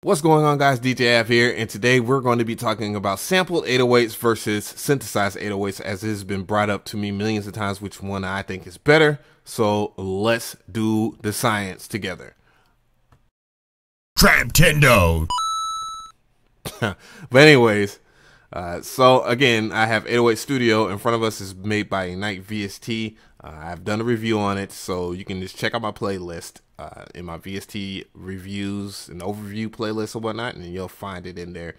What's going on, guys? DJ Av here, and today we're going to be talking about sampled 808s versus synthesized 808s, as it has been brought up to me millions of times which one I think is better. So let's do the science together. Traptendo. But anyways, so again, I have 808 Studio in front of us. Is made by Ignite VST. I've done a review on it, so you can just check out my playlist in my VST reviews and overview playlist or whatnot, and you'll find it in there.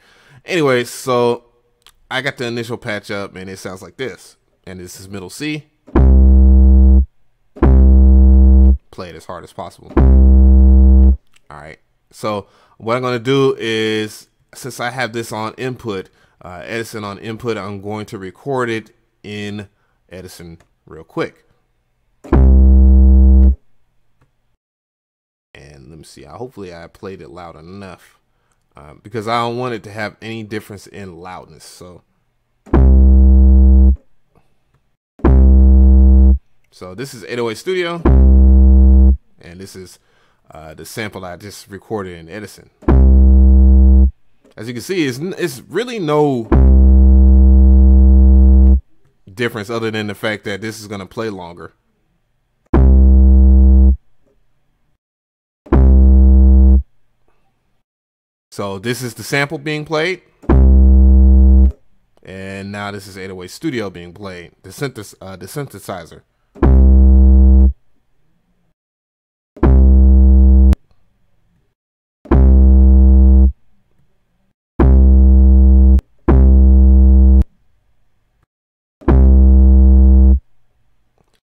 Anyways, so I got the initial patch up, and it sounds like this. And this is middle C. Play it as hard as possible. All right. So what I'm going to do is, since I have this on input, Edison on input, I'm going to record it in Edison real quick. And let me see. Hopefully I played it loud enough because I don't want it to have any difference in loudness. So this is 808 Studio, and this is the sample I just recorded in Edison. As you can see, it's really no difference other than the fact that this is going to play longer. So this is the sample being played, and now this is 808 Studio being played, the synthesizer.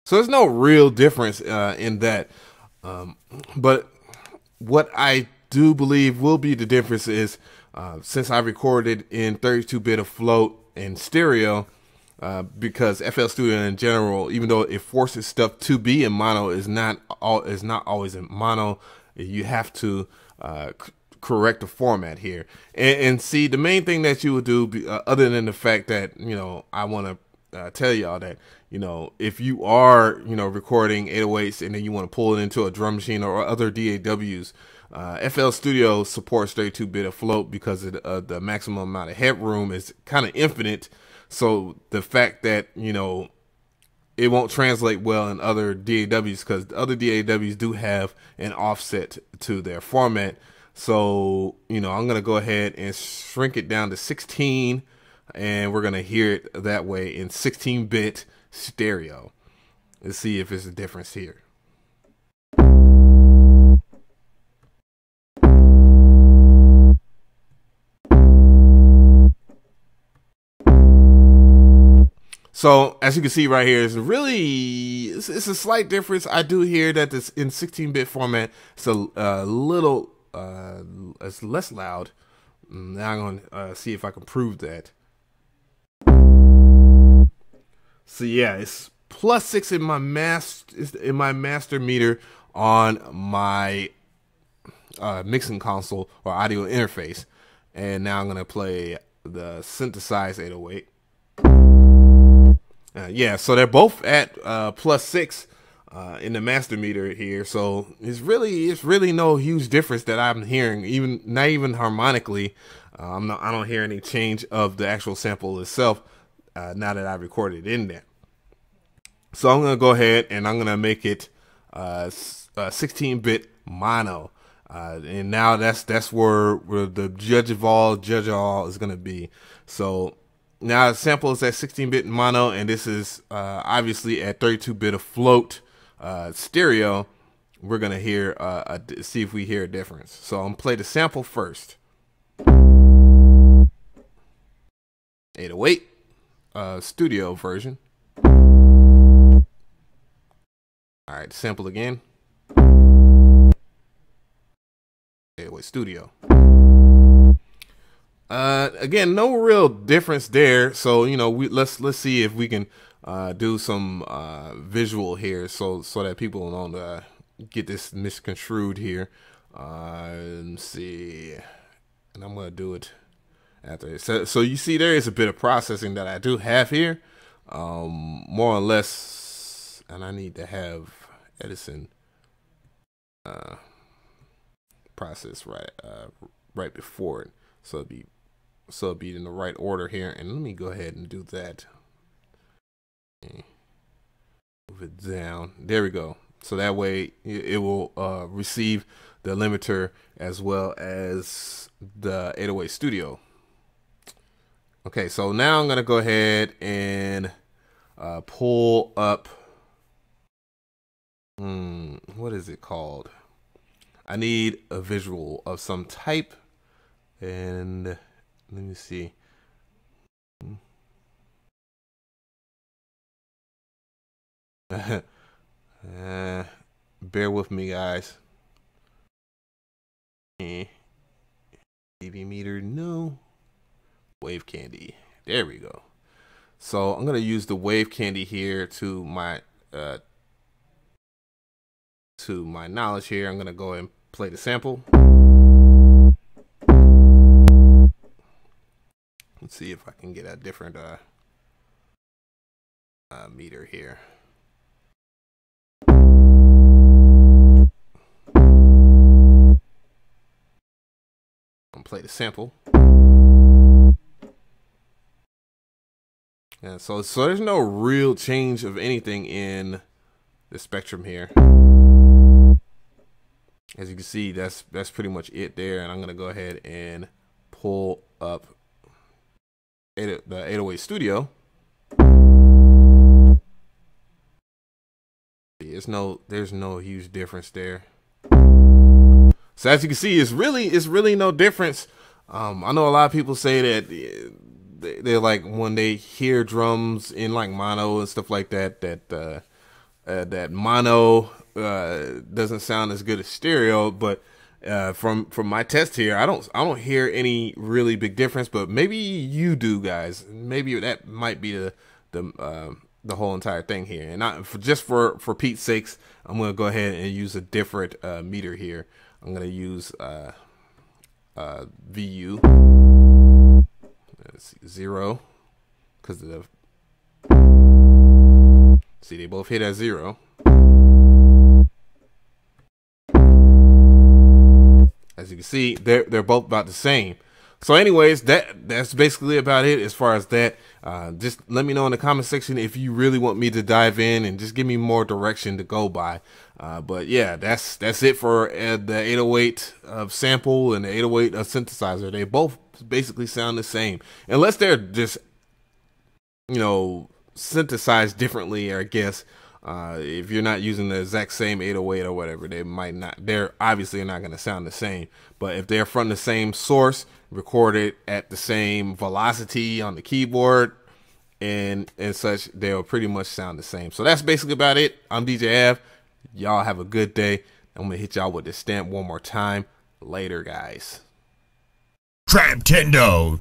So there's no real difference in that, but what I do believe will be the difference is since I recorded in 32-bit afloat in stereo, because FL Studio in general, even though it forces stuff to be in mono, is not always in mono. You have to correct the format here, and see, the main thing that you would do, other than the fact that, you know, I want to tell y'all that, you know, if you are, you know, recording 808s and then you want to pull it into a drum machine or other DAWs, FL Studio supports 32-bit afloat because of the maximum amount of headroom is kind of infinite. So the fact that, you know, it won't translate well in other DAWs, because the other DAWs do have an offset to their format. So, you know, I'm going to go ahead and shrink it down to 16, and we're going to hear it that way in 16-bit stereo. Let's see if there's a difference here. So as you can see right here, it's a slight difference. I do hear that this in 16-bit format, it's a little it's less loud. Now I'm going to see if I can prove that. So yeah, it's +6 in my master meter on my mixing console or audio interface, and now I'm gonna play the synthesized 808. Yeah, so they're both at +6 in the master meter here. So it's really no huge difference that I'm hearing, not even harmonically. I don't hear any change of the actual sample itself now that I recorded it in there. So I'm gonna go ahead and I'm gonna make it 16-bit mono, and now that's where the judge of all is gonna be. So now the sample is at 16-bit mono, and this is obviously at 32-bit afloat stereo. We're gonna hear see if we hear a difference. So I'm gonna play the sample first. 808 Studio version. All right, sample again. 808 Studio. Again, no real difference there. So, you know, let's see if we can do some visual here, so that people don't get this misconstrued here. Let's see, and I'm gonna do it after. So you see, there is a bit of processing that I do have here, more or less, and I need to have Edison process right before it, so it'll be in the right order here. And let me go ahead and do that. Move it down. There we go. So that way it will receive the limiter as well as the 808 Studio. Okay, so now I'm gonna go ahead and pull up. What is it called? I need a visual of some type, and let me see. Bear with me, guys. TV meter, no. Wave candy. There we go. So I'm gonna use the wave candy here to my knowledge here. I'm gonna go ahead and play the sample. Let's see if I can get a different meter here. I'm gonna play the sample. Yeah, so there's no real change of anything in the spectrum here. As you can see, that's pretty much it there. And I'm gonna go ahead and pull up the 808 Studio. There's no huge difference there. So as you can see, it's really no difference. I know a lot of people say that they're like, when they hear drums in like mono and stuff like that, that mono doesn't sound as good as stereo. But from my test here, I don't hear any really big difference. But maybe you do, guys. Maybe that might be the whole entire thing here. And not just for Pete's sakes, I'm gonna go ahead and use a different meter here. I'm gonna use VU. Let's see, 0, because see, they both hit at 0. As you can see, they're both about the same. So anyways, that's basically about it as far as that. Just let me know in the comment section if you really want me to dive in and just give me more direction to go by. But yeah, that's it for the 808 sample and the 808 synthesizer. They both basically sound the same, unless they're just, you know, synthesized differently, I guess. If you're not using the exact same 808 or whatever, they're obviously not going to sound the same. But if they're from the same source, recorded at the same velocity on the keyboard and such, they'll pretty much sound the same. So that's basically about it. I'm DJ Av. Y'all have a good day. I'm going to hit y'all with this stamp one more time. Later, guys. Trap Tendo.